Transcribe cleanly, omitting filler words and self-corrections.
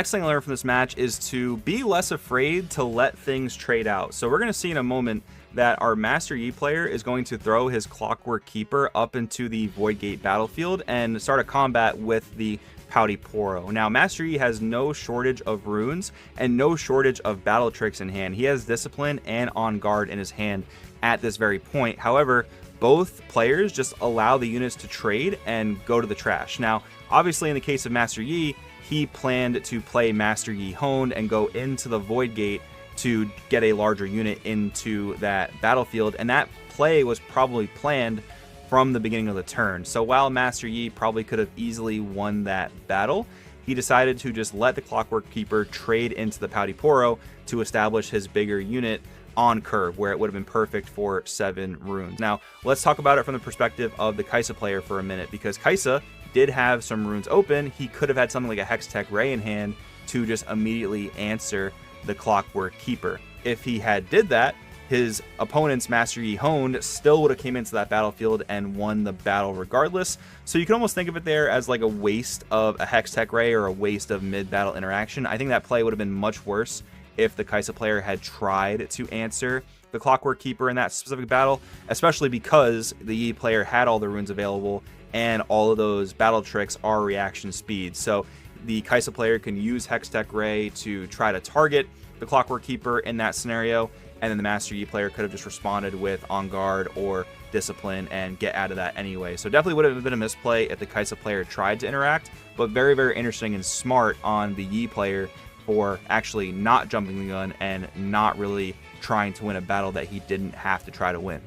Next thing I learned from this match is to be less afraid to let things trade out. So we're going to see in a moment that our Master Yi player is going to throw his Clockwork Keeper up into the Void Gate battlefield and start a combat with the Pouty Poro. Now, Master Yi has no shortage of runes and no shortage of battle tricks in hand. He has Discipline and On Guard in his hand at this very point. However, both players just allow the units to trade and go to the trash. Now, obviously in the case of Master Yi, he planned to play Master Yi Honed and go into the Void Gate to get a larger unit into that battlefield, and that play was probably planned from the beginning of the turn. So while Master Yi probably could have easily won that battle, he decided to just let the Clockwork Keeper trade into the Pouty Poro to establish his bigger unit on curve, where it would have been perfect for 7 runes. Now, let's talk about it from the perspective of the Kai'Sa player for a minute, because Kai'Sa did have some runes open. He could have had something like a Hextech Ray in hand to just immediately answer the Clockwork Keeper. If he had did that, his opponent's Master Yi Honed still would have came into that battlefield and won the battle regardless. So you can almost think of it there as like a waste of a Hextech Ray or a waste of mid-battle interaction. I think that play would have been much worse if the Kai'Sa player had tried to answer the Clockwork Keeper in that specific battle, especially because the Yi player had all the runes available and all of those battle tricks are reaction speed. So the Kai'Sa player can use Hextech Ray to try to target the Clockwork Keeper in that scenario, and then the Master Yi player could have just responded with On Guard or Discipline and get out of that anyway. So definitely would have been a misplay if the Kai'Sa player tried to interact, but very, very interesting and smart on the Yi player for actually not jumping the gun and not really trying to win a battle that he didn't have to try to win.